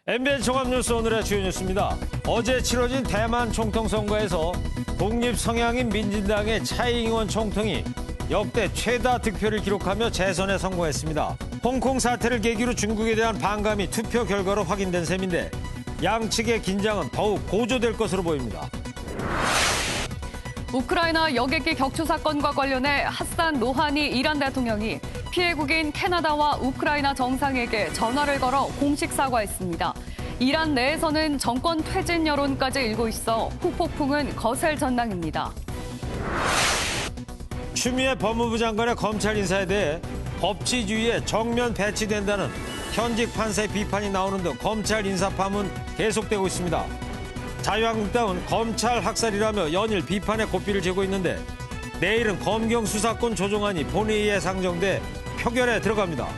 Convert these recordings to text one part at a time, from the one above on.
MBN 종합뉴스 오늘의 주요 뉴스입니다. 어제 치러진 대만 총통 선거에서 독립 성향인 민진당의 차이잉원 총통이 역대 최다 득표를 기록하며 재선에 성공했습니다. 홍콩 사태를 계기로 중국에 대한 반감이 투표 결과로 확인된 셈인데 양측의 긴장은 더욱 고조될 것으로 보입니다. 우크라이나 여객기 격추 사건과 관련해 하산 로하니 이란 대통령이 피해국인 캐나다와 우크라이나 정상에게 전화를 걸어 공식 사과했습니다. 이란 내에서는 정권 퇴진 여론까지 일고 있어 후폭풍은 거셀 전망입니다. 추미애 법무부 장관의 검찰 인사에 대해 법치주의에 정면 배치된다는 현직 판사의 비판이 나오는 등 검찰 인사 파문 계속되고 있습니다. 자유한국당은 검찰 학살이라며 연일 비판의 고삐를 쥐고 있는데 내일은 검경 수사권 조정안이 본회의에 상정돼 표결에 들어갑니다.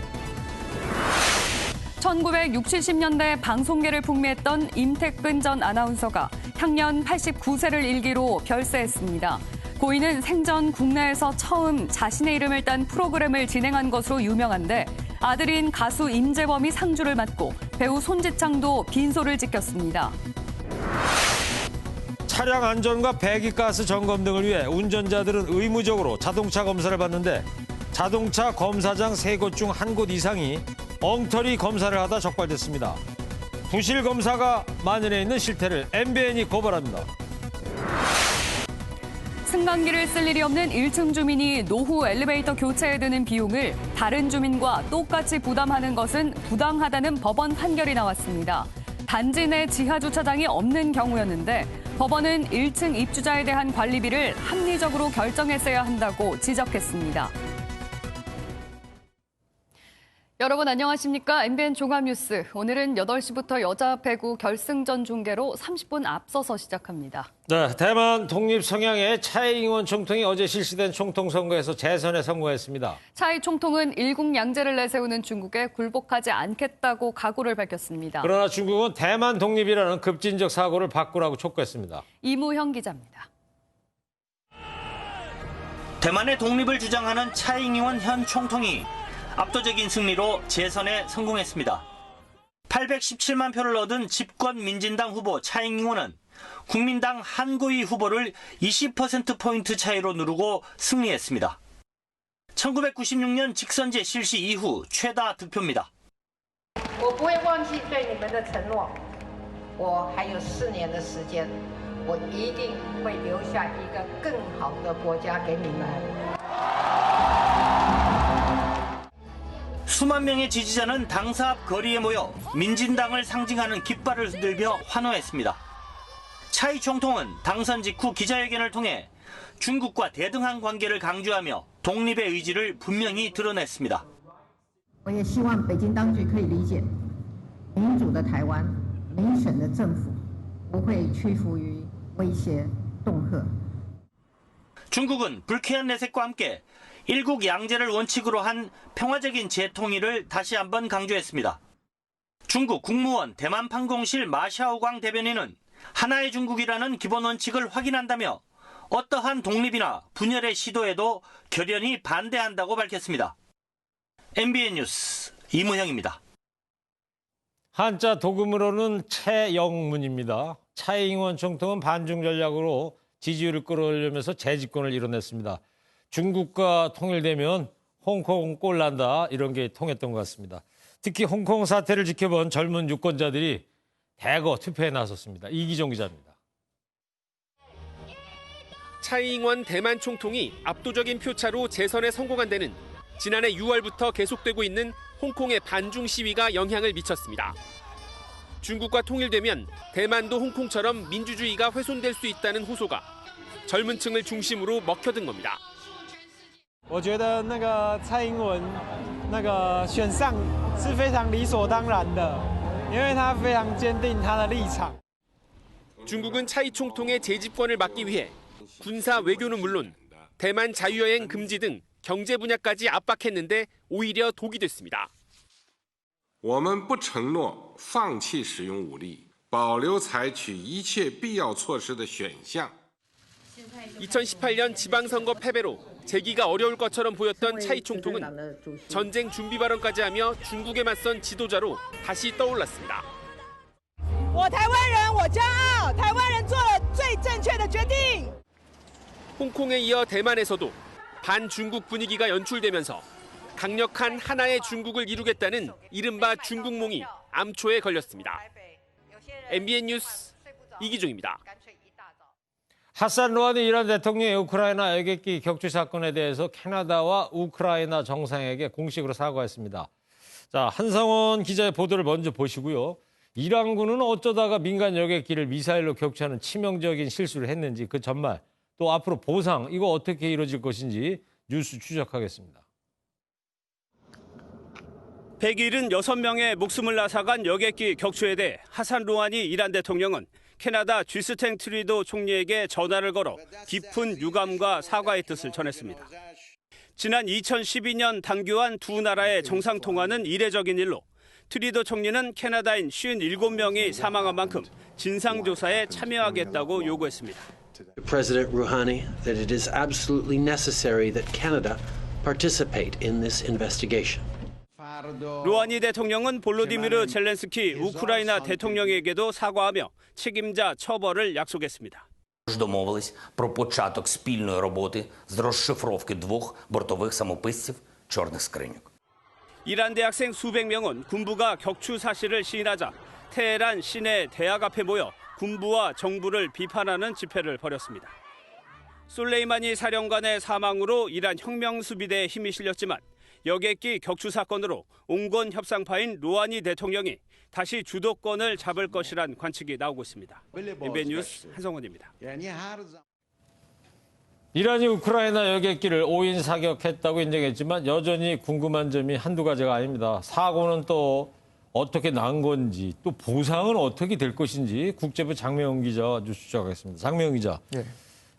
1960년대 방송계를 풍미했던 임택근 전 아나운서가 향년 89세를 일기로 별세했습니다. 고인은 생전 국내에서 처음 자신의 이름을 딴 프로그램을 진행한 것으로 유명한데 아들인 가수 임재범이 상주를 맡고 배우 손지창도 빈소를 지켰습니다. 차량 안전과 배기가스 점검 등을 위해 운전자들은 의무적으로 자동차 검사를 받는데 자동차 검사장 3곳 중 1곳 이상이 엉터리 검사를 하다 적발됐습니다. 부실 검사가 만연해 있는 실태를 MBN이 고발합니다. 승강기를 쓸 일이 없는 1층 주민이 노후 엘리베이터 교체에 드는 비용을 다른 주민과 똑같이 부담하는 것은 부당하다는 법원 판결이 나왔습니다. 단지 내 지하 주차장이 없는 경우였는데 법원은 1층 입주자에 대한 관리비를 합리적으로 결정했어야 한다고 지적했습니다. 여러분 안녕하십니까? MBN 종합뉴스. 오늘은 8시부터 여자 배구 결승전 중계로 30분 앞서서 시작합니다. 네, 대만 독립 성향의 차이잉원 총통이 어제 실시된 총통 선거에서 재선에 성공했습니다. 차이 총통은 일국양제를 내세우는 중국에 굴복하지 않겠다고 각오를 밝혔습니다. 그러나 중국은 대만 독립이라는 급진적 사고를 바꾸라고 촉구했습니다. 이무형 기자입니다. 대만의 독립을 주장하는 차이잉원 현 총통이 압도적인 승리로 재선에 성공했습니다. 817만 표를 얻은 집권 민진당 후보 차이잉원은 국민당 한고위 후보를 20%포인트 차이로 누르고 승리했습니다. 1996년 직선제 실시 이후 최다 득표입니다. 我不会忘记对你们的承诺。我还有4年的时间，我一定会留下一个更好的国家给你们。 수만 명의 지지자는 당사 앞 거리에 모여 민진당을 상징하는 깃발을 흔들며 환호했습니다. 차이 총통은 당선 직후 기자회견을 통해 중국과 대등한 관계를 강조하며 독립의 의지를 분명히 드러냈습니다. 我也希望北京当局可以理解，民主的台湾，民选的政府不会屈服于威胁恫吓。 중국은 불쾌한 내색과 함께 일국 양제를 원칙으로 한 평화적인 재통일을 다시 한번 강조했습니다. 중국 국무원 대만 판공실 마샤오광 대변인은 하나의 중국이라는 기본 원칙을 확인한다며 어떠한 독립이나 분열의 시도에도 결연히 반대한다고 밝혔습니다. MBN 뉴스 이무형입니다. 한자 도금으로는 최영문입니다. 차이잉원 총통은 반중 전략으로 지지율을 끌어올리면서 재집권을 이뤄냈습니다. 중국과 통일되면 홍콩 꼴난다 이런 게 통했던 것 같습니다. 특히 홍콩 사태를 지켜본 젊은 유권자들이 대거 투표에 나섰습니다. 이기종 기자입니다. 차이잉원 대만 총통이 압도적인 표차로 재선에 성공한 데는 지난해 6월부터 계속되고 있는 홍콩의 반중 시위가 영향을 미쳤습니다. 중국과 통일되면 대만도 홍콩처럼 민주주의가 훼손될 수 있다는 호소가 젊은 층을 중심으로 먹혀든 겁니다. 我觉得那个蔡英文那个选上是非常理所当然的，因为他非常坚定他的立场。 중국은 차이 총통의 재집권을 막기 위해 군사 외교는 물론 대만 자유여행 금지 등 경제 분야까지 압박했는데 오히려 독이 됐습니다. 我们不承诺放弃使用武力，保留采取一切必要措施的选项。 2018년 지방선거 패배로 재기가 어려울 것처럼 보였던 차이 총통은 전쟁 준비 발언까지 하며 중국에 맞선 지도자로 다시 떠올랐습니다. 我台湾人，我骄傲，台湾人做了最正确的决定。 홍콩에 이어 대만에서도 반중국 분위기가 연출되면서 강력한 하나의 중국을 이루겠다는 이른바 중국몽이 암초에 걸렸습니다. MBN 뉴스 이기종입니다. 하산 루하니 이란 대통령이 우크라이나 여객기 격추 사건에 대해서 캐나다와 우크라이나 정상에게 공식으로 사과했습니다. 자, 한성원 기자의 보도를 먼저 보시고요. 이란군은 어쩌다가 민간 여객기를 미사일로 격추하는 치명적인 실수를 했는지 그 전말 또 앞으로 보상 이거 어떻게 이루어질 것인지 뉴스 추적하겠습니다. 176명의 목숨을 앗아간 여객기 격추에 대해 하산 루하니 이란 대통령은 캐나다 쥐스탱 트리도 총리에게 전화를 걸어 깊은 유감과 사과의 뜻을 전했습니다. 지난 2012년 당교한 두 나라의 정상통화는 이례적인 일로 트리도 총리는 캐나다인 57명이 사망한 만큼 진상조사에 참여하겠다고 요구했습니다. President Rouhani that it is absolutely necessary that Canada participate in this investigation. 루하니 대통령은 볼로디미르 젤렌스키 우크라이나 대통령에게도 사과하며 책임자 처벌을 약속했습니다. Домовились про початок спільної роботи з розшифровки двох бортових самописців чорних скриньок. 이란 대학생 수백 명은 군부가 격추 사실을 시인하자 테헤란 시내 대학 앞에 모여 군부와 정부를 비판하는 집회를 벌였습니다. 솔레이마니 사령관의 사망으로 이란 혁명수비대에 힘이 실렸지만 여객기 격추 사건으로 온건 협상파인 루하니 대통령이 다시 주도권을 잡을 것이란 관측이 나오고 있습니다. MBN 뉴스 한성원입니다. 이란이 우크라이나 여객기를 5인 사격했다고 인정했지만 여전히 궁금한 점이 한두 가지가 아닙니다. 사고는 또 어떻게 난 건지 또 보상은 어떻게 될 것인지 국제부 장명훈 기자와 뉴스 추적하겠습니다. 장명훈 기자,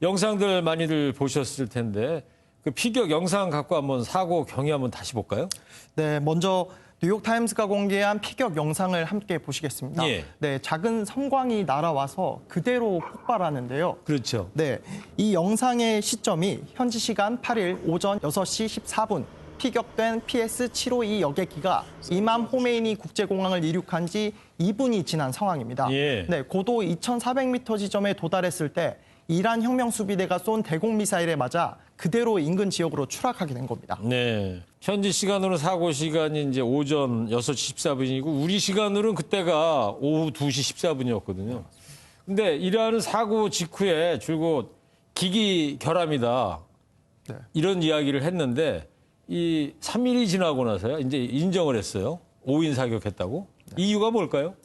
영상들 많이들 보셨을 텐데 그 피격 영상 갖고 한번 사고 경위 한번 다시 볼까요? 네, 먼저 뉴욕타임스가 공개한 피격 영상을 함께 보시겠습니다. 예. 네, 작은 섬광이 날아와서 그대로 폭발하는데요. 그렇죠. 네, 이 영상의 시점이 현지 시간 8일 오전 6시 14분 피격된 PS-752 여객기가 이맘 호메이니 국제공항을 이륙한 지 2분이 지난 상황입니다. 예. 네, 고도 2,400m 지점에 도달했을 때 이란 혁명수비대가 쏜 대공미사일에 맞아 그대로 인근 지역으로 추락하게 된 겁니다. 네. 현지 시간으로 사고 시간이 이제 오전 6시 14분이고 우리 시간으로는 그때가 오후 2시 14분이었거든요. 근데 이란은 사고 직후에 줄곧 기기 결함이다. 네. 이런 이야기를 했는데 이 3일이 지나고 나서야 이제 인정을 했어요. 5인 사격했다고. 네. 이유가 뭘까요?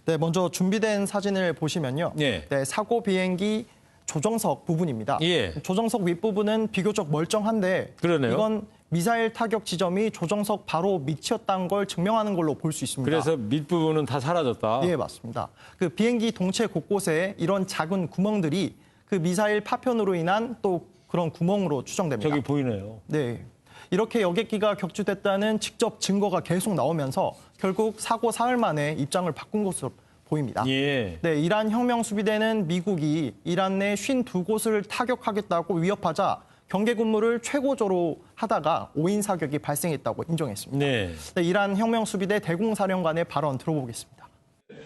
네, 먼저 준비된 사진을 보시면요. 예. 네, 사고 비행기 조정석 부분입니다. 예. 조정석 윗부분은 비교적 멀쩡한데 그러네요. 이건 미사일 타격 지점이 조정석 바로 밑이었다는 걸 증명하는 걸로 볼 수 있습니다. 그래서 밑부분은 다 사라졌다. 예, 맞습니다. 그 비행기 동체 곳곳에 이런 작은 구멍들이 그 미사일 파편으로 인한 또 그런 구멍으로 추정됩니다. 저기 보이네요. 네. 이렇게 여객기가 격추됐다는 직접 증거가 계속 나오면서 결국 사고 사흘 만에 입장을 바꾼 것으로 보입니다. 예. 네, 이란 혁명수비대는 미국이 이란 내 52곳을 타격하겠다고 위협하자 경계 근무를 최고조로 하다가 5인 사격이 발생했다고 인정했습니다. 네. 네, 이란 혁명수비대 대공사령관의 발언 들어보겠습니다.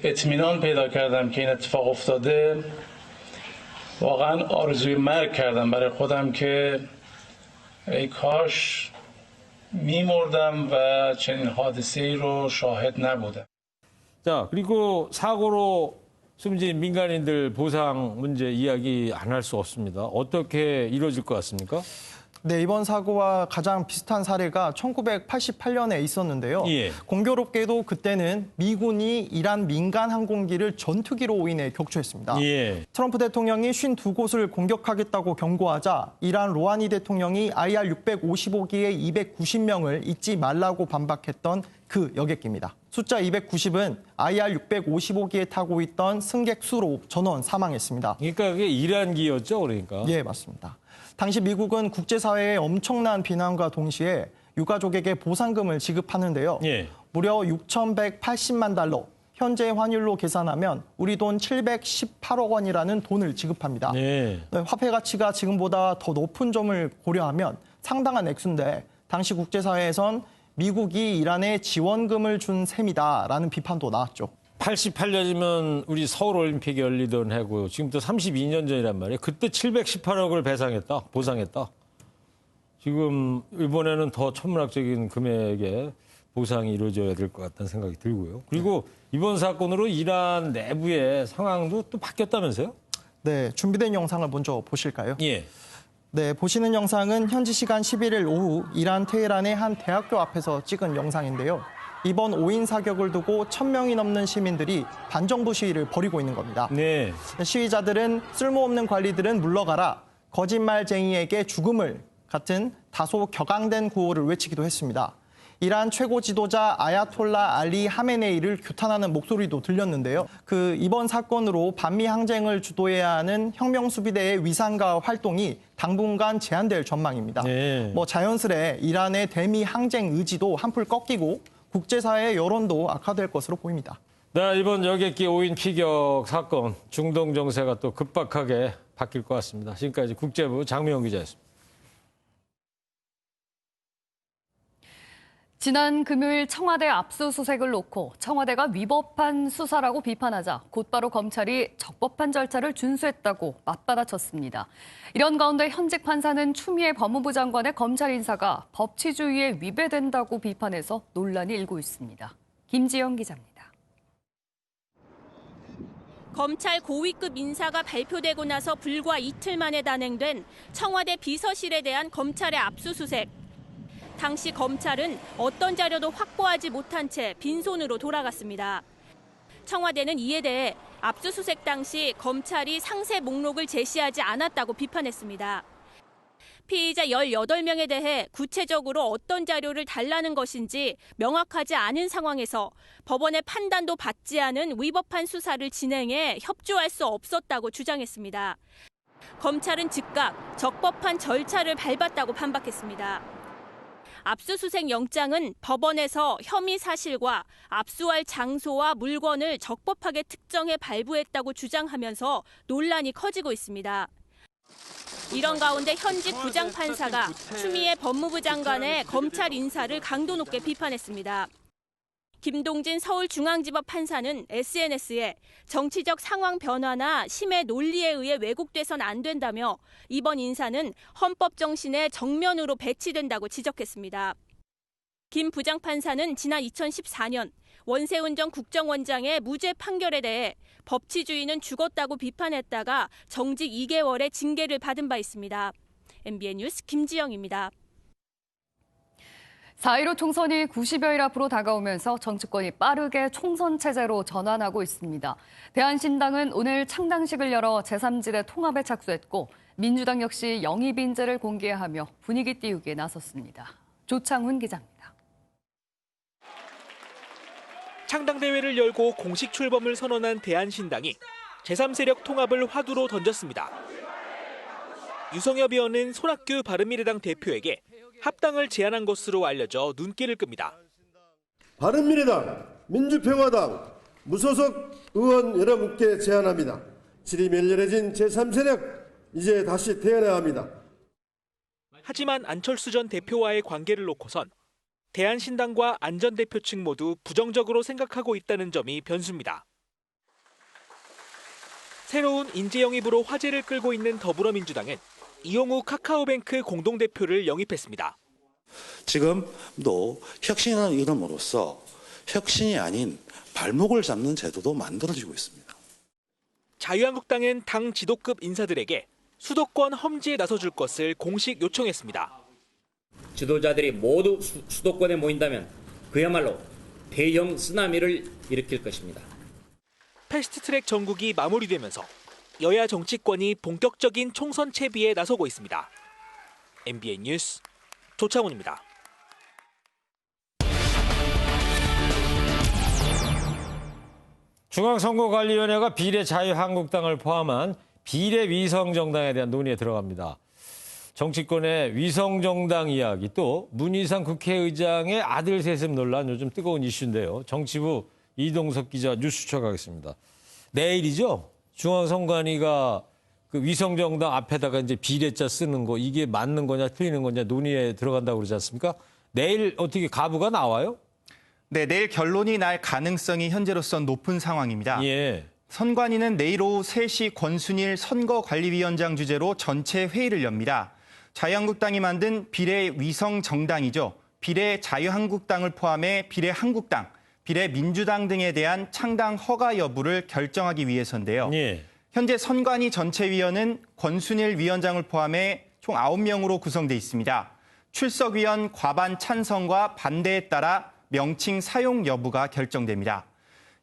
اطمینان پیدا کردم که این اتفاق افتاده واقعا آرزوی مرگ کردم برای خودم که ای کاش میمردم و چنین حادثه‌ای رو شاهد نبودم. 자, 그리고 사고로 숨진 민간인들 보상 문제 이야기 안 할 수 없습니다. 어떻게 이루어질 것 같습니까? 네, 이번 사고와 가장 비슷한 사례가 1988년에 있었는데요. 예. 공교롭게도 그때는 미군이 이란 민간 항공기를 전투기로 오인해 격추했습니다. 예. 트럼프 대통령이 52곳을 공격하겠다고 경고하자 이란 로하니 대통령이 IR-655기의 290명을 잊지 말라고 반박했던 그 여객기입니다. 숫자 290은 IR-655기에 타고 있던 승객 수로 전원 사망했습니다. 그러니까 그게 이란기였죠, 그러니까. 예, 맞습니다. 당시 미국은 국제사회의 엄청난 비난과 동시에 유가족에게 보상금을 지급하는데요. 예. 무려 6,180만 달러, 현재 환율로 계산하면 우리 돈 718억 원이라는 돈을 지급합니다. 예. 네, 화폐 가치가 지금보다 더 높은 점을 고려하면 상당한 액수인데 당시 국제사회에선 미국이 이란에 지원금을 준 셈이다라는 비판도 나왔죠. 88년이면 우리 서울올림픽이 열리던 해고 지금부터 32년 전이란 말이에요. 그때 718억을 보상했다. 지금 이번에는 더 천문학적인 금액의 보상이 이루어져야 될 것 같다는 생각이 들고요. 그리고 이번 사건으로 이란 내부의 상황도 또 바뀌었다면서요? 네, 준비된 영상을 먼저 보실까요? 예. 네, 보시는 영상은 현지 시간 11일 오후 이란 테헤란의 한 대학교 앞에서 찍은 영상인데요. 이번 5인 사격을 두고 1,000명이 넘는 시민들이 반정부 시위를 벌이고 있는 겁니다. 네. 시위자들은 쓸모없는 관리들은 물러가라, 거짓말쟁이에게 죽음을 같은 다소 격앙된 구호를 외치기도 했습니다. 이란 최고 지도자 아야톨라 알리 하메네이를 규탄하는 목소리도 들렸는데요. 이번 사건으로 반미 항쟁을 주도해야 하는 혁명수비대의 위상과 활동이 당분간 제한될 전망입니다. 네. 자연스레 이란의 대미 항쟁 의지도 한풀 꺾이고 국제사회의 여론도 악화될 것으로 보입니다. 네, 이번 여객기 5인 피격 사건, 중동 정세가 또 급박하게 바뀔 것 같습니다. 지금까지 국제부 장미영 기자였습니다. 지난 금요일 청와대 압수수색을 놓고 청와대가 위법한 수사라고 비판하자 곧바로 검찰이 적법한 절차를 준수했다고 맞받아쳤습니다. 이런 가운데 현직 판사는 추미애 법무부 장관의 검찰 인사가 법치주의에 위배된다고 비판해서 논란이 일고 있습니다. 김지영 기자입니다. 검찰 고위급 인사가 발표되고 나서 불과 이틀 만에 단행된 청와대 비서실에 대한 검찰의 압수수색. 당시 검찰은 어떤 자료도 확보하지 못한 채 빈손으로 돌아갔습니다. 청와대는 이에 대해 압수수색 당시 검찰이 상세 목록을 제시하지 않았다고 비판했습니다. 피의자 18명에 대해 구체적으로 어떤 자료를 달라는 것인지 명확하지 않은 상황에서 법원의 판단도 받지 않은 위법한 수사를 진행해 협조할 수 없었다고 주장했습니다. 검찰은 즉각 적법한 절차를 밟았다고 반박했습니다. 압수수색 영장은 법원에서 혐의 사실과 압수할 장소와 물건을 적법하게 특정해 발부했다고 주장하면서 논란이 커지고 있습니다. 이런 가운데 현직 부장판사가 추미애 법무부 장관의 검찰 인사를 강도 높게 비판했습니다. 김동진 서울중앙지법 판사는 SNS에 정치적 상황 변화나 심의 논리에 의해 왜곡돼선 안 된다며 이번 인사는 헌법 정신에 정면으로 배치된다고 지적했습니다. 김 부장판사는 지난 2014년 원세훈 전 국정원장의 무죄 판결에 대해 법치주의는 죽었다고 비판했다가 정직 2개월의 징계를 받은 바 있습니다. MBN 뉴스 김지영입니다. 4.15 총선이 90여일 앞으로 다가오면서 정치권이 빠르게 총선 체제로 전환하고 있습니다. 대한신당은 오늘 창당식을 열어 제3지대 통합에 착수했고 민주당 역시 영입 인재를 공개하며 분위기 띄우기에 나섰습니다. 조창훈 기자입니다. 창당대회를 열고 공식 출범을 선언한 대한신당이 제3세력 통합을 화두로 던졌습니다. 유성엽 의원은 손학규 바른미래당 대표에게 합당을 제안한 것으로 알려져 눈길을 끕니다. 바른미래당, 민주평화당, 무소속 의원 여러분께 제안합니다. 질이 멸렬해진 제3세력 이제 다시 태어나야 합니다. 하지만 안철수 전 대표와의 관계를 놓고선 대한신당과 안 전 대표 측 모두 부정적으로 생각하고 있다는 점이 변수입니다. 새로운 인재 영입으로 화제를 끌고 있는 더불어민주당은 이용우 카카오뱅크 공동대표를 영입했습니다. 지금도 혁신이라는 이름으로서 혁신이 아닌 발목을 잡는 제도도 만들어지고 있습니다. 자유한국당은 당 지도급 인사들에게 수도권 험지에 나서줄 것을 공식 요청했습니다. 지도자들이 모두 수도권에 모인다면 그야말로 대형 쓰나미를 일으킬 것입니다. 패스트트랙 전국이 마무리되면서 여야 정치권이 본격적인 총선 채비에 나서고 있습니다. MBN 뉴스 조창훈입니다. 중앙선거관리위원회가 비례자유한국당을 포함한 비례위성정당에 대한 논의에 들어갑니다. 정치권의 위성정당 이야기, 또 문희상 국회의장의 아들 세습 논란, 요즘 뜨거운 이슈인데요. 정치부 이동석 기자 뉴스 추적하겠습니다. 내일이죠? 중앙선관위가 그 위성정당 앞에다가 이제 비례자 쓰는 거, 이게 맞는 거냐 틀리는 거냐 논의에 들어간다고 그러지 않습니까? 내일 어떻게 가부가 나와요? 네, 내일 결론이 날 가능성이 현재로선 높은 상황입니다. 예. 선관위는 내일 오후 3시 권순일 선거관리위원장 주재로 전체 회의를 엽니다. 자유한국당이 만든 비례위성정당이죠. 비례자유한국당을 포함해 비례한국당, 비례민주당 등에 대한 창당 허가 여부를 결정하기 위해서인데요. 예. 현재 선관위 전체위원은 권순일 위원장을 포함해 총 9명으로 구성돼 있습니다. 출석위원 과반 찬성과 반대에 따라 명칭 사용 여부가 결정됩니다.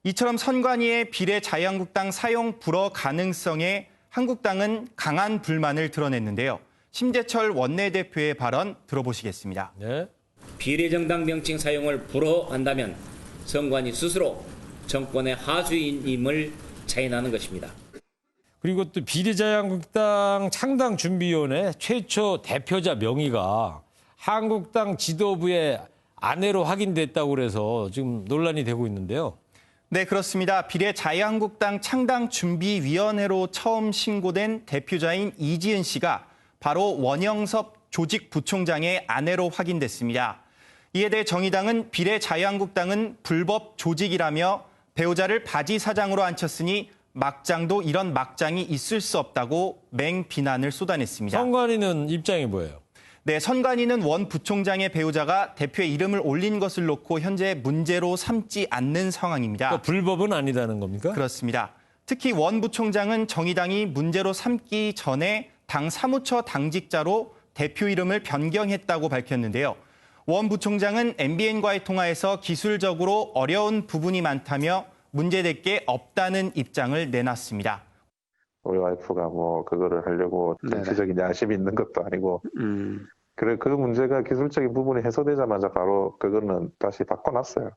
이처럼 선관위의 비례자유한국당 사용 불허 가능성에 한국당은 강한 불만을 드러냈는데요. 심재철 원내대표의 발언 들어보시겠습니다. 네. 비례정당 명칭 사용을 불허한다면 선관위 스스로 정권의 하수인임을 자인하는 것입니다. 그리고 또 비례자유한국당 창당준비위원회 최초 대표자 명의가 한국당 지도부의 아내로 확인됐다고 그래서 지금 논란이 되고 있는데요. 네, 그렇습니다. 비례자유한국당 창당준비위원회로 처음 신고된 대표자인 이지은 씨가 바로 원영섭 조직부총장의 아내로 확인됐습니다. 이에 대해 정의당은 비례자유한국당은 불법 조직이라며 배우자를 바지 사장으로 앉혔으니 막장도 이런 막장이 있을 수 없다고 맹비난을 쏟아냈습니다. 선관위는 입장이 뭐예요? 네, 선관위는 원 부총장의 배우자가 대표의 이름을 올린 것을 놓고 현재 문제로 삼지 않는 상황입니다. 그러니까 불법은 아니다는 겁니까? 그렇습니다. 특히 원 부총장은 정의당이 문제로 삼기 전에 당 사무처 당직자로 대표 이름을 변경했다고 밝혔는데요. 원 부총장은 MBN과의 통화에서 기술적으로 어려운 부분이 많다며 문제될 게 없다는 입장을 내놨습니다. 우리 와이프가 뭐 그거를 하려고 정치적인 야심이 있는 것도 아니고 그래 그 문제가 기술적인 부분이 해소되자마자 바로 그거는 다시 바꿔놨어요.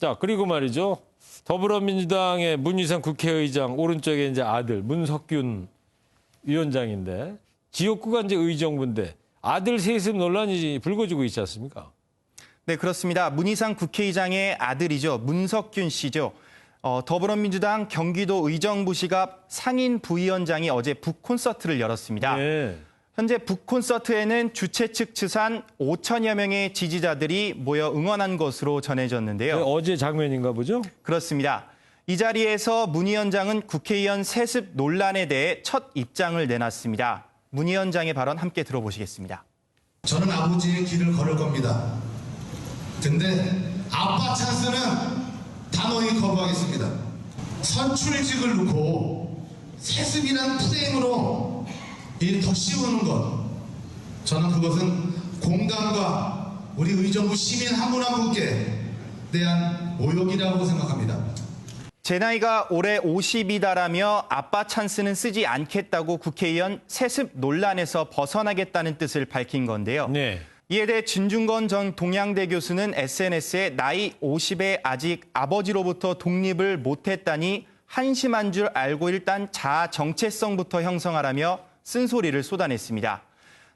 자, 그리고 말이죠. 더불어민주당의 문희상 국회의장 오른쪽에 이제 아들 문석균 위원장인데 지역구가 이제 의정부인데 아들 세습 논란이 불거지고 있지 않습니까? 네, 그렇습니다. 문희상 국회의장의 아들이죠. 문석균 씨죠. 더불어민주당 경기도 의정부시가 상인 부위원장이 어제 북콘서트를 열었습니다. 네. 현재 북콘서트에는 주최 측 추산 5천여 명의 지지자들이 모여 응원한 것으로 전해졌는데요. 네, 어제 장면인가 보죠? 그렇습니다. 이 자리에서 문 위원장은 국회의원 세습 논란에 대해 첫 입장을 내놨습니다. 문 위원장의 발언 함께 들어보시겠습니다. 저는 아버지의 길을 걸을 겁니다. 근데 아빠 찬스는 단호히 거부하겠습니다. 선출직을 놓고 세습이란 프레임으로 더 씌우는 것, 저는 그것은 공당과 우리 의정부 시민 한 분 한 분께 대한 모욕이라고 생각합니다. 제 나이가 올해 50이다라며 아빠 찬스는 쓰지 않겠다고 국회의원 세습 논란에서 벗어나겠다는 뜻을 밝힌 건데요. 네. 이에 대해 진중건 전 동양대 교수는 SNS에 나이 50에 아직 아버지로부터 독립을 못했다니 한심한 줄 알고 일단 자아 정체성부터 형성하라며 쓴소리를 쏟아냈습니다.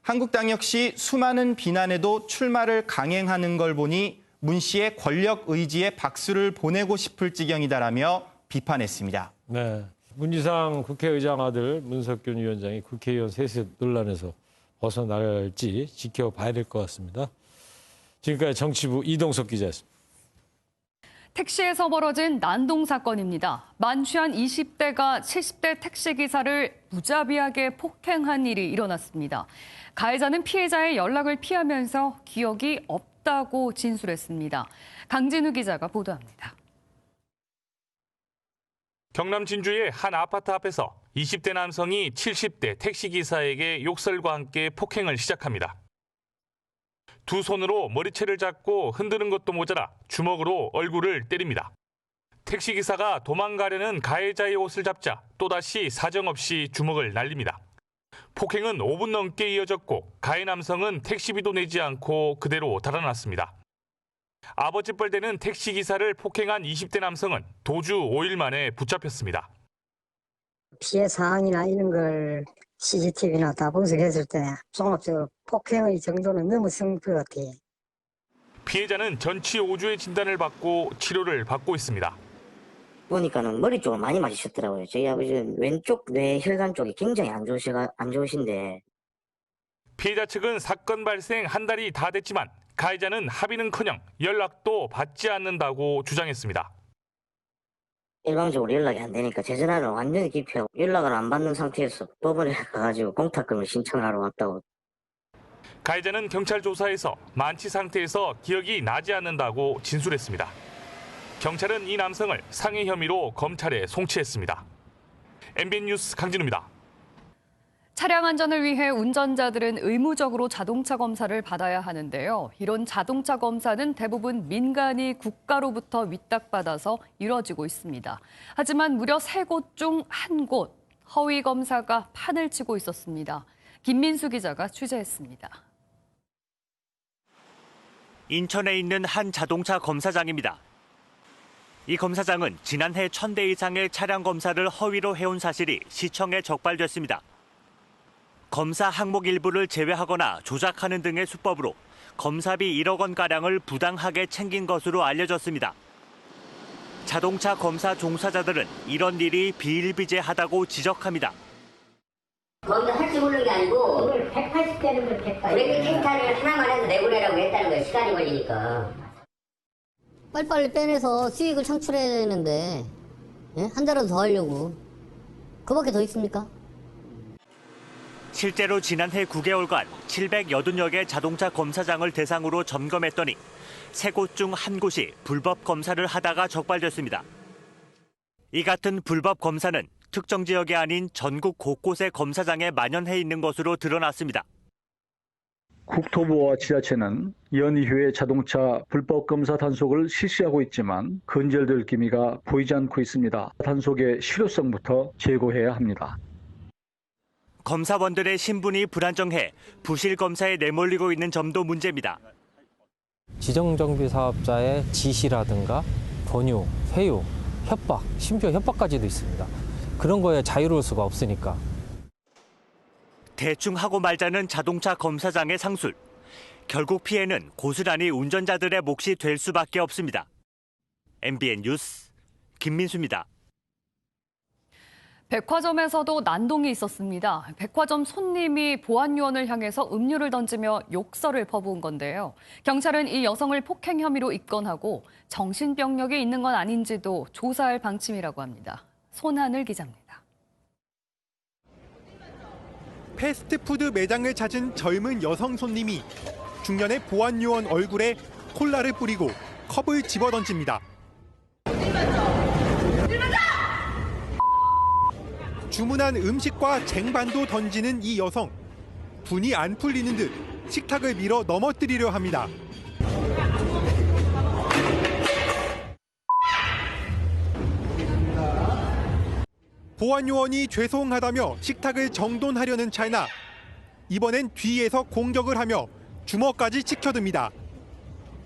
한국당 역시 수많은 비난에도 출마를 강행하는 걸 보니 문 씨의 권력 의지에 박수를 보내고 싶을 지경이다라며 비판했습니다. 네, 문희상 국회의장 아들 문석균 위원장이 국회의원 세습 논란에서 벗어날지 지켜봐야 될 것 같습니다. 지금까지 정치부 이동석 기자였습니다. 택시에서 벌어진 난동 사건입니다. 만취한 20대가 70대 택시기사를 무자비하게 폭행한 일이 일어났습니다. 가해자는 피해자의 연락을 피하면서 기억이 없다고 진술했습니다. 강진우 기자가 보도합니다. 경남 진주의 한 아파트 앞에서 20대 남성이 70대 택시기사에게 욕설과 함께 폭행을 시작합니다. 두 손으로 머리채를 잡고 흔드는 것도 모자라 주먹으로 얼굴을 때립니다. 택시기사가 도망가려는 가해자의 옷을 잡자 또다시 사정없이 주먹을 날립니다. 폭행은 5분 넘게 이어졌고 가해 남성은 택시비도 내지 않고 그대로 달아났습니다. 아버지 뻘되는 택시기사를 폭행한 20대 남성은 도주 5일 만에 붙잡혔습니다. 피해 사항이나 이런 걸 CCTV나 다 분석했을 때 종합적으로 폭행의 정도는 넘어선 것 같아요. 피해자는 전치 5주의 진단을 받고 치료를 받고 있습니다. 보니까는 머리 쪽을 많이 맞으셨더라고요. 저희 아버지는 왼쪽 뇌 혈관 쪽이 굉장히 안 좋으신데. 피해자 측은 사건 발생 한 달이 다 됐지만 가해자는 합의는커녕 연락도 받지 않는다고 주장했습니다. 일방적으로 연락이 안 되니까 제 전화를 완전히 기피하고 연락을 안 받는 상태에서 법원에 가가지고 공탁금을 신청하러 왔다고. 가해자는 경찰 조사에서 만취 상태에서 기억이 나지 않는다고 진술했습니다. 경찰은 이 남성을 상해 혐의로 검찰에 송치했습니다. MBN 뉴스 강진우입니다. 차량 안전을 위해 운전자들은 의무적으로 자동차 검사를 받아야 하는데요. 이런 자동차 검사는 대부분 민간이 국가로부터 위탁받아서 이뤄지고 있습니다. 하지만 무려 3곳 중 1곳 허위 검사가 판을 치고 있었습니다. 김민수 기자가 취재했습니다. 인천에 있는 한 자동차 검사장입니다. 이 검사장은 지난해 1,000대 이상의 차량 검사를 허위로 해온 사실이 시청에 적발됐습니다. 검사 항목 일부를 제외하거나 조작하는 등의 수법으로 검사비 1억 원가량을 부당하게 챙긴 것으로 알려졌습니다. 자동차 검사 종사자들은 이런 일이 비일비재하다고 지적합니다. 거기서 할지 모르는 게 아니고 180대는 180. 브레이크 탱탄을 하나만 해서 내보내라고 했다는 거예요. 시간이 걸리니까. 빨리빨리 빼내서 수익을 창출해야 되는데 한 달이라도 더 하려고. 그밖에 더 있습니까? 실제로 지난해 9개월간 780여 개 자동차 검사장을 대상으로 점검했더니 3곳 중 1곳이 불법 검사를 하다가 적발됐습니다. 이 같은 불법 검사는 특정 지역이 아닌 전국 곳곳의 검사장에 만연해 있는 것으로 드러났습니다. 국토부와 지자체는 연이후에 자동차 불법 검사 단속을 실시하고 있지만 근절될 기미가 보이지 않고 있습니다. 단속의 실효성부터 제고해야 합니다. 검사원들의 신분이 불안정해 부실 검사에 내몰리고 있는 점도 문제입니다. 지정정비 사업자의 지시라든가 권유, 회유, 협박, 심지어 협박까지도 있습니다. 그런 거에 자유로울 수가 없으니까. 대충 하고 말자는 자동차 검사장의 상술. 결국 피해는 고스란히 운전자들의 몫이 될 수밖에 없습니다. MBN 뉴스 김민수입니다. 백화점에서도 난동이 있었습니다. 백화점 손님이 보안요원을 향해서 음료를 던지며 욕설을 퍼부은 건데요. 경찰은 이 여성을 폭행 혐의로 입건하고 정신병력이 있는 건 아닌지도 조사할 방침이라고 합니다. 손하늘 기자입니다. 패스트푸드 매장을 찾은 젊은 여성 손님이 중년의 보안요원 얼굴에 콜라를 뿌리고 컵을 집어던집니다. 주문한 음식과 쟁반도 던지는 이 여성. 분이 안 풀리는 듯 식탁을 밀어 넘어뜨리려 합니다. 보안요원이 죄송하다며 식탁을 정돈하려는 찰나 이번엔 뒤에서 공격을 하며 주먹까지 치켜듭니다.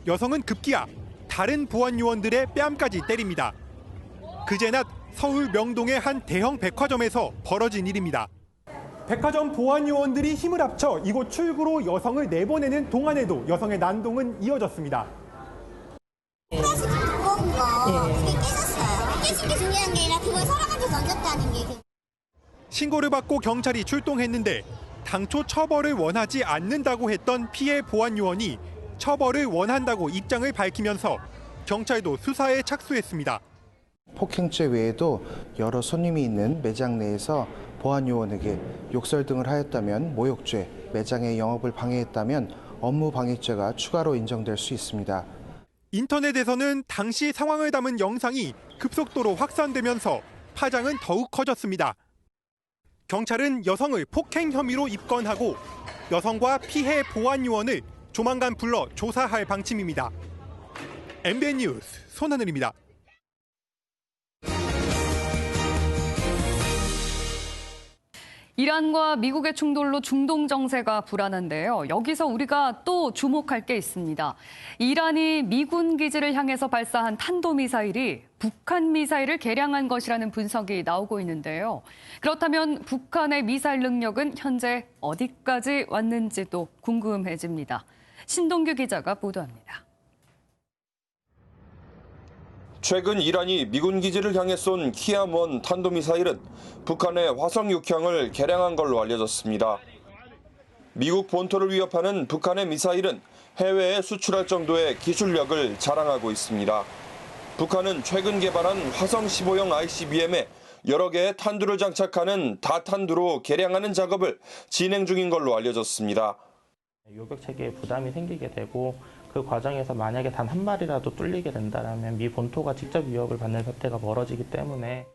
여성은 급기야 다른 보안요원들의 뺨까지 때립니다. 그제 낮 서울 명동의 한 대형 백화점에서 벌어진 일입니다. 백화점 보안요원들이 힘을 합쳐 이곳 출구로 여성을 내보내는 동안에도 여성의 난동은 이어졌습니다. 플라스틱 두꺼운 거 그게 깨졌어요. 깨진 게 중요한 게 아니라 그걸 서랍한테 던졌다는 게. 신고를 받고 경찰이 출동했는데 당초 처벌을 원하지 않는다고 했던 피해 보안요원이 처벌을 원한다고 입장을 밝히면서 경찰도 수사에 착수했습니다. 폭행죄 외에도 여러 손님이 있는 매장 내에서 보안요원에게 욕설 등을 하였다면 모욕죄, 매장의 영업을 방해했다면 업무방해죄가 추가로 인정될 수 있습니다. 인터넷에서는 당시 상황을 담은 영상이 급속도로 확산되면서 파장은 더욱 커졌습니다. 경찰은 여성을 폭행 혐의로 입건하고 여성과 피해 보안요원을 조만간 불러 조사할 방침입니다. MBN 뉴스 손하늘입니다. 이란과 미국의 충돌로 중동 정세가 불안한데요. 여기서 우리가 또 주목할 게 있습니다. 이란이 미군 기지를 향해서 발사한 탄도미사일이 북한 미사일을 개량한 것이라는 분석이 나오고 있는데요. 그렇다면 북한의 미사일 능력은 현재 어디까지 왔는지도 궁금해집니다. 신동규 기자가 보도합니다. 최근 이란이 미군 기지를 향해 쏜 키암-1 탄도미사일은 북한의 화성 6형을 개량한 걸로 알려졌습니다. 미국 본토를 위협하는 북한의 미사일은 해외에 수출할 정도의 기술력을 자랑하고 있습니다. 북한은 최근 개발한 화성 15형 ICBM에 여러 개의 탄두를 장착하는 다탄두로 개량하는 작업을 진행 중인 걸로 알려졌습니다. 요격 체계에 부담이 생기게 되고 그 과정에서 만약에 단 한 마리라도 뚫리게 된다면 미 본토가 직접 위협을 받는 사태가 벌어지기 때문에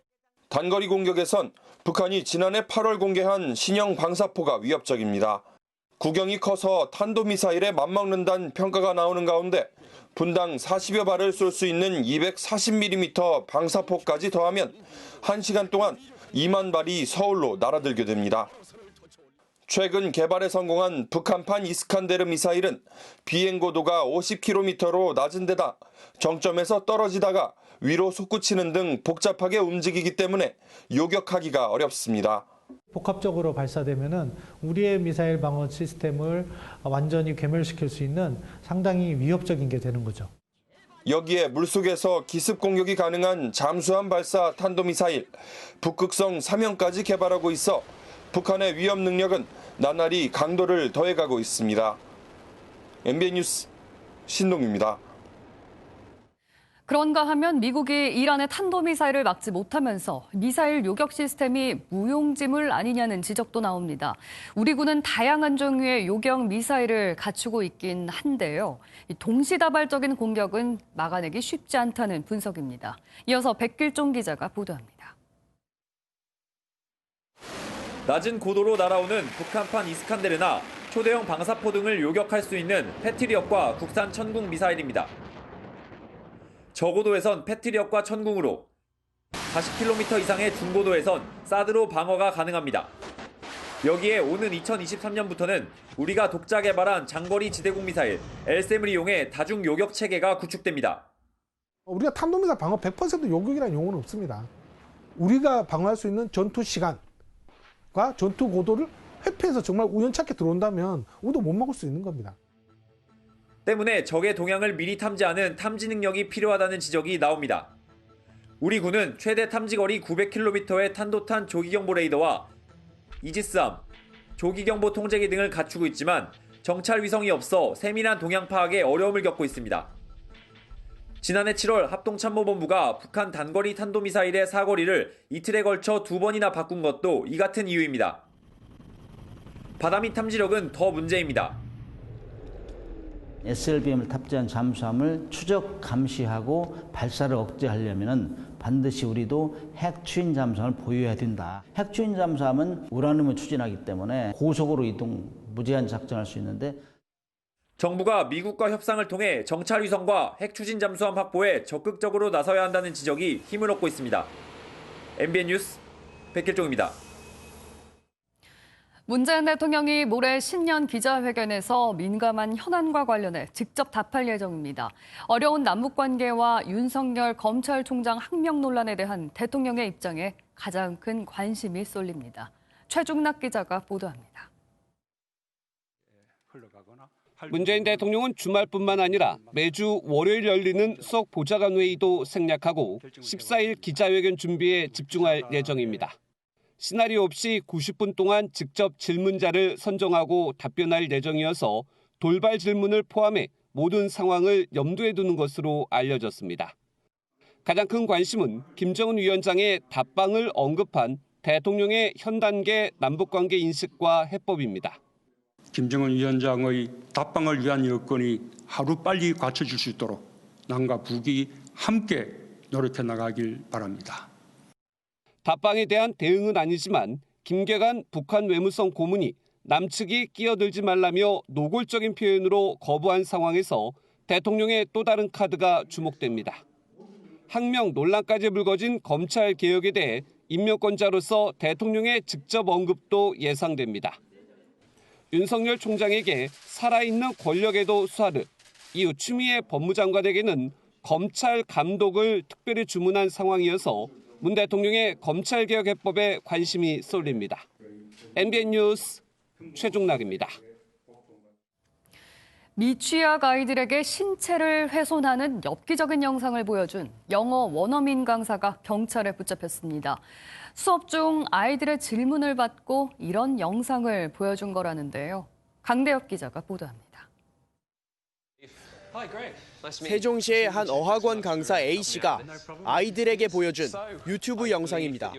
단거리 공격에선 북한이 지난해 8월 공개한 신형 방사포가 위협적입니다. 구경이 커서 탄도미사일에 맞먹는다는 평가가 나오는 가운데 분당 40여 발을 쏠 수 있는 240mm 방사포까지 더하면 1시간 동안 2만 발이 서울로 날아들게 됩니다. 최근 개발에 성공한 북한판 이스칸데르 미사일은 비행 고도가 50km로 낮은 데다 정점에서 떨어지다가 위로 솟구치는 등 복잡하게 움직이기 때문에 요격하기가 어렵습니다. 복합적으로 발사되면은 우리의 미사일 방어 시스템을 완전히 괴멸시킬 수 있는 상당히 위협적인 게 되는 거죠. 여기에 물속에서 기습 공격이 가능한 잠수함 발사 탄도미사일, 북극성 3형까지 개발하고 있어 북한의 위협 능력은 나날이 강도를 더해가고 있습니다. MBN 뉴스 신동입니다. 그런가 하면 미국이 이란의 탄도미사일을 막지 못하면서 미사일 요격 시스템이 무용지물 아니냐는 지적도 나옵니다. 우리 군은 다양한 종류의 요격 미사일을 갖추고 있긴 한데요. 동시다발적인 공격은 막아내기 쉽지 않다는 분석입니다. 이어서 백길종 기자가 보도합니다. 낮은 고도로 날아오는 북한판 이스칸데르나 초대형 방사포 등을 요격할 수 있는 패트리엇과 국산 천궁 미사일입니다. 저고도에선 패트리엇과 천궁으로 40km 이상의 중고도에선 사드로 방어가 가능합니다. 여기에 오는 2023년부터는 우리가 독자 개발한 장거리 지대공 미사일 LSAM을 이용해 다중 요격 체계가 구축됩니다. 우리가 탄도미사일 방어 100% 요격이라는 용어는 없습니다. 우리가 방어할 수 있는 전투 시간과 전투 고도를 회피해서 정말 우연찮게 들어온다면 우리도 못 막을 수 있는 겁니다. 때문에 적의 동향을 미리 탐지하는 탐지 능력이 필요하다는 지적이 나옵니다. 우리 군은 최대 탐지거리 900km의 탄도탄 조기경보 레이더와 이지스함, 조기경보 통제기 등을 갖추고 있지만 정찰 위성이 없어 세밀한 동향 파악에 어려움을 겪고 있습니다. 지난해 7월 합동참모본부가 북한 단거리 탄도미사일의 사거리를 이틀에 걸쳐 2번이나 바꾼 것도 이 같은 이유입니다. 바다 및 탐지력은 더 문제입니다. SLBM을 탑재한 잠수함을 추적 감시하고 발사를 억제하려면 반드시 우리도 핵 추인 잠수함을 보유해야 된다. 핵 추인 잠수함은 우라늄을 추진하기 때문에 고속으로 이동, 무제한 작전할 수 있는데 정부가 미국과 협상을 통해 정찰 위성과 핵 추진 잠수함 확보에 적극적으로 나서야 한다는 지적이 힘을 얻고 있습니다. MBN 뉴스 백길종입니다. 문재인 대통령이 모레 신년 기자회견에서 민감한 현안과 관련해 직접 답할 예정입니다. 어려운 남북관계와 윤석열 검찰총장 항명 논란에 대한 대통령의 입장에 가장 큰 관심이 쏠립니다. 최중락 기자가 보도합니다. 문재인 대통령은 주말뿐만 아니라 매주 월요일 열리는 수석 보좌관 회의도 생략하고 14일 기자회견 준비에 집중할 예정입니다. 시나리오 없이 90분 동안 직접 질문자를 선정하고 답변할 예정이어서 돌발 질문을 포함해 모든 상황을 염두에 두는 것으로 알려졌습니다. 가장 큰 관심은 김정은 위원장의 답방을 언급한 대통령의 현 단계 남북관계 인식과 해법입니다. 김정은 위원장의 답방을 위한 여건이 하루빨리 갖춰질 수 있도록 남과 북이 함께 노력해 나가길 바랍니다. 답방에 대한 대응은 아니지만 김계관 북한 외무성 고문이 남측이 끼어들지 말라며 노골적인 표현으로 거부한 상황에서 대통령의 또 다른 카드가 주목됩니다. 항명 논란까지 불거진 검찰 개혁에 대해 임명권자로서 대통령의 직접 언급도 예상됩니다. 윤석열 총장에게 살아있는 권력에도 수하듯 이후 추미애 법무장관에게는 검찰 감독을 특별히 주문한 상황이어서 문 대통령의 검찰개혁 해법에 관심이 쏠립니다. MBN 뉴스 최중락입니다. 미취학 아이들에게 신체를 훼손하는 엽기적인 영상을 보여준 영어 원어민 강사가 경찰에 붙잡혔습니다. 수업 중 아이들의 질문을 받고 이런 영상을 보여준 거라는데요. 강대엽 기자가 보도합니다. 세종시의 한 어학원 강사 A씨가 아이들에게 보여준 유튜브 영상입니다.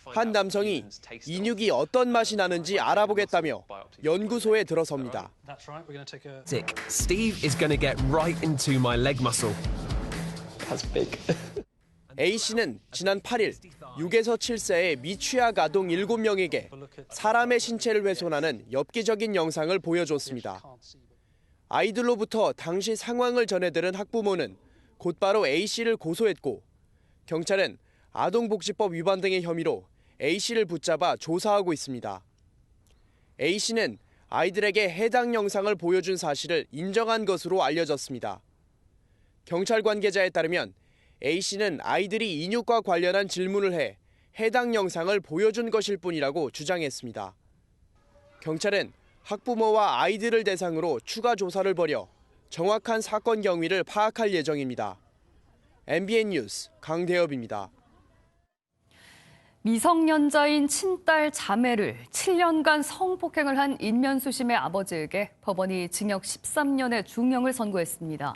한 남성이 인육이 어떤 맛이 나는지 알아보겠다며 연구소에 들어섭니다. Steve is going to get right into my leg muscle. That's big. A씨는 지난 8일 6에서 7세의 미취학 아동 7명에게 사람의 신체를 훼손하는 엽기적인 영상을 보여줬습니다. 아이들로부터 당시 상황을 전해들은 학부모는 곧바로 A씨를 고소했고 경찰은 아동복지법 위반 등의 혐의로 A씨를 붙잡아 조사하고 있습니다. A씨는 아이들에게 해당 영상을 보여준 사실을 인정한 것으로 알려졌습니다. 경찰 관계자에 따르면 A씨는 아이들이 인육과 관련한 질문을 해 해당 영상을 보여준 것일 뿐이라고 주장했습니다. 경찰은 학부모와 아이들을 대상으로 추가 조사를 벌여 정확한 사건 경위를 파악할 예정입니다. MBN 뉴스 강대엽입니다. 미성년자인 친딸 자매를 7년간 성폭행을 한 인면수심의 아버지에게 법원이 징역 13년의 중형을 선고했습니다.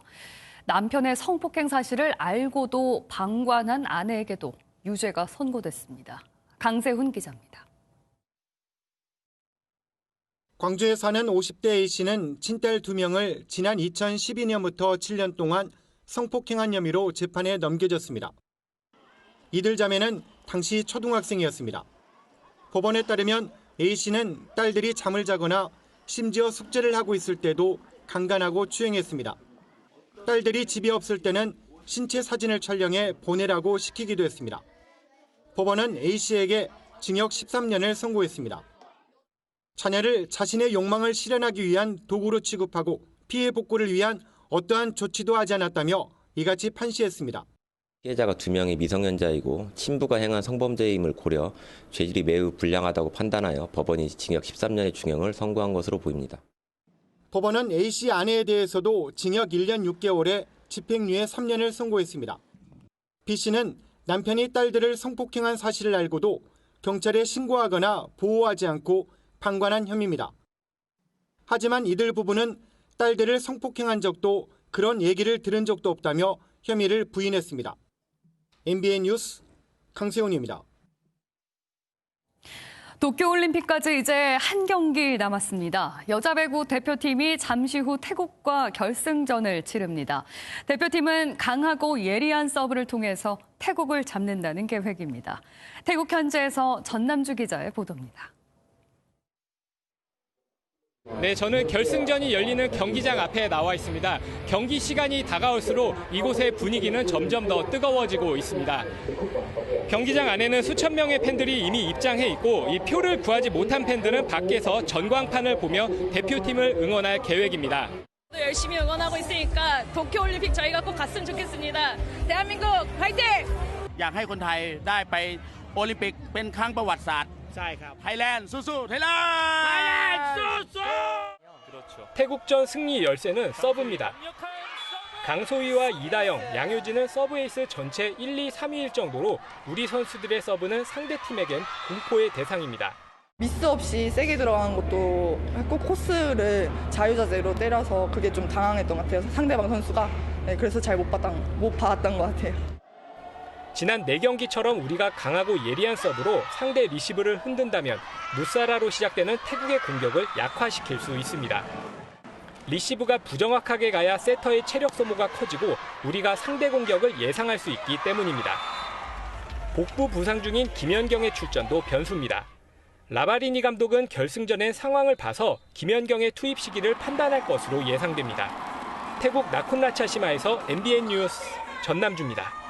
남편의 성폭행 사실을 알고도 방관한 아내에게도 유죄가 선고됐습니다. 강세훈 기자입니다. 광주에 사는 50대 A씨는 친딸 2명을 지난 2012년부터 7년 동안 성폭행한 혐의로 재판에 넘겨졌습니다. 이들 자매는 당시 초등학생이었습니다. 법원에 따르면 A씨는 딸들이 잠을 자거나 심지어 숙제를 하고 있을 때도 강간하고 추행했습니다. 딸들이 집에 없을 때는 신체 사진을 촬영해 보내라고 시키기도 했습니다. 법원은 A씨에게 징역 13년을 선고했습니다. 자녀를 자신의 욕망을 실현하기 위한 도구로 취급하고 피해 복구를 위한 어떠한 조치도 하지 않았다며 이같이 판시했습니다. 피해자가 2명이 미성년자이고 친부가 행한 성범죄임을 고려 죄질이 매우 불량하다고 판단하여 법원이 징역 13년의 중형을 선고한 것으로 보입니다. 법원은 A씨 아내에 대해서도 징역 1년 6개월에 집행유예 3년을 선고했습니다. B씨는 남편이 딸들을 성폭행한 사실을 알고도 경찰에 신고하거나 보호하지 않고 방관한 혐의입니다. 하지만 이들 부부는 딸들을 성폭행한 적도 그런 얘기를 들은 적도 없다며 혐의를 부인했습니다. MBN 뉴스 강세훈입니다. 도쿄올림픽까지 이제 한 경기 남았습니다. 여자 배구 대표팀이 잠시 후 태국과 결승전을 치릅니다. 대표팀은 강하고 예리한 서브를 통해서 태국을 잡는다는 계획입니다. 태국 현지에서 전남주 기자의 보도입니다. 네, 저는 결승전이 열리는 경기장 앞에 나와 있습니다. 경기 시간이 다가올수록 이곳의 분위기는 점점 더 뜨거워지고 있습니다. 경기장 안에는 수천 명의 팬들이 이미 입장해 있고 이 표를 구하지 못한 팬들은 밖에서 전광판을 보며 대표팀을 응원할 계획입니다. 열심히 응원하고 있으니까 도쿄올림픽 저희가 꼭 갔으면 좋겠습니다. 대한민국 화이팅! อยากให้คนไทยได้ไปโอลิมปิกเป็นครั้งประวัติศาสตร์ ใช่ครับ ไทยแลนด์สู้ๆไทยแลนด์ สู้! 태국전 승리 열쇠는 서브입니다. 강소희와 이다영, 양효진은 서브 에이스 전체 1, 2, 3위일 정도로 우리 선수들의 서브는 상대팀에겐 공포의 대상입니다. 미스 없이 세게 들어간 것도 했고 코스를 자유자재로 때려서 그게 좀 당황했던 것 같아요. 상대방 선수가. 네, 그래서 잘 못 받았던 것 같아요. 지난 4경기처럼 우리가 강하고 예리한 서브로 상대 리시브를 흔든다면 무사라로 시작되는 태국의 공격을 약화시킬 수 있습니다. 리시브가 부정확하게 가야 세터의 체력 소모가 커지고 우리가 상대 공격을 예상할 수 있기 때문입니다. 복부 부상 중인 김연경의 출전도 변수입니다. 라바리니 감독은 결승전엔 상황을 봐서 김연경의 투입 시기를 판단할 것으로 예상됩니다. 태국 나쿤라차시마에서 MBN 뉴스 전남주입니다.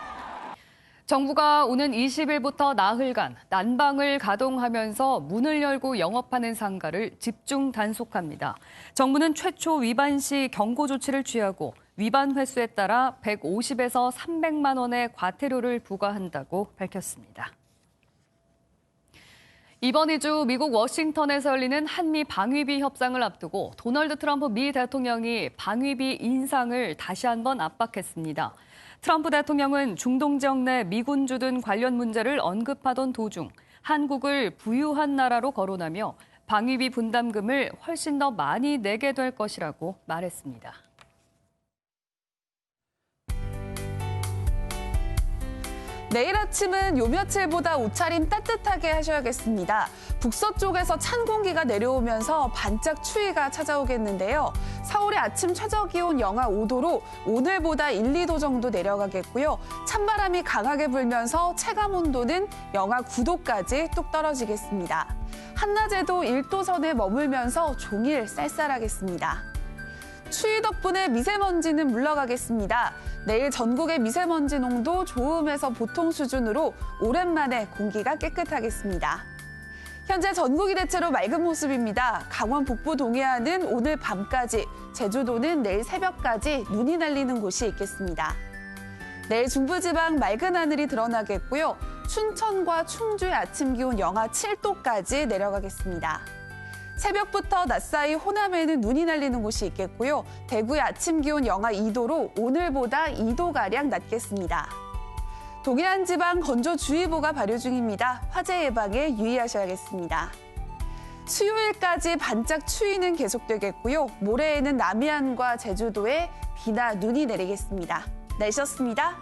정부가 오는 20일부터 나흘간 난방을 가동하면서 문을 열고 영업하는 상가를 집중 단속합니다. 정부는 최초 위반 시 경고 조치를 취하고 위반 횟수에 따라 150에서 300만 원의 과태료를 부과한다고 밝혔습니다. 이번 2주 미국 워싱턴에서 열리는 한미 방위비 협상을 앞두고 도널드 트럼프 미 대통령이 방위비 인상을 다시 한번 압박했습니다. 트럼프 대통령은 중동 지역 내 미군주둔 관련 문제를 언급하던 도중 한국을 부유한 나라로 거론하며 방위비 분담금을 훨씬 더 많이 내게 될 것이라고 말했습니다. 내일 아침은 요 며칠보다 옷차림 따뜻하게 하셔야겠습니다. 북서쪽에서 찬 공기가 내려오면서 반짝 추위가 찾아오겠는데요. 서울의 아침 최저기온 영하 5도로 오늘보다 1, 2도 정도 내려가겠고요. 찬바람이 강하게 불면서 체감온도는 영하 9도까지 뚝 떨어지겠습니다. 한낮에도 1도 선에 머물면서 종일 쌀쌀하겠습니다. 추위 덕분에 미세먼지는 물러가겠습니다. 내일 전국의 미세먼지 농도 좋음에서 보통 수준으로 오랜만에 공기가 깨끗하겠습니다. 현재 전국이 대체로 맑은 모습입니다. 강원 북부 동해안은 오늘 밤까지, 제주도는 내일 새벽까지 눈이 날리는 곳이 있겠습니다. 내일 중부지방 맑은 하늘이 드러나겠고요. 춘천과 충주의 아침 기온 영하 7도까지 내려가겠습니다. 새벽부터 낮 사이 호남에는 눈이 날리는 곳이 있겠고요. 대구의 아침 기온 영하 2도로 오늘보다 2도가량 낮겠습니다. 동해안 지방 건조주의보가 발효 중입니다. 화재 예방에 유의하셔야겠습니다. 수요일까지 반짝 추위는 계속되겠고요. 모레에는 남해안과 제주도에 비나 눈이 내리겠습니다. 날씨였습니다.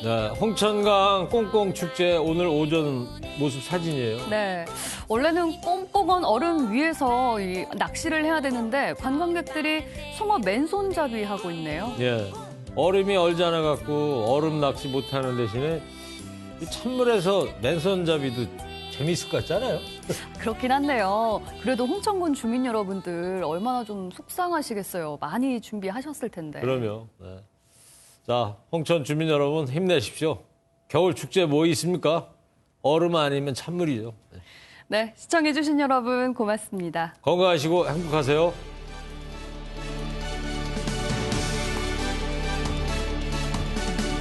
네, 홍천강 꽁꽁축제 오늘 오전 모습 사진이에요. 네, 원래는 꼼꼼한 얼음 위에서 이 낚시를 해야 되는데 관광객들이 송어 맨손잡이 하고 있네요. 예, 얼음이 얼잖아 갖고 얼음 낚시 못하는 대신에 이 찬물에서 맨손잡이도 재밌을 것 같잖아요. 그렇긴 한데요. 그래도 홍천군 주민 여러분들 얼마나 좀 속상하시겠어요. 많이 준비하셨을 텐데. 그럼요. 네. 자, 홍천 주민 여러분 힘내십시오. 겨울 축제 뭐 있습니까? 얼음 아니면 찬물이죠. 네, 시청해주신 여러분 고맙습니다. 건강하시고 행복하세요.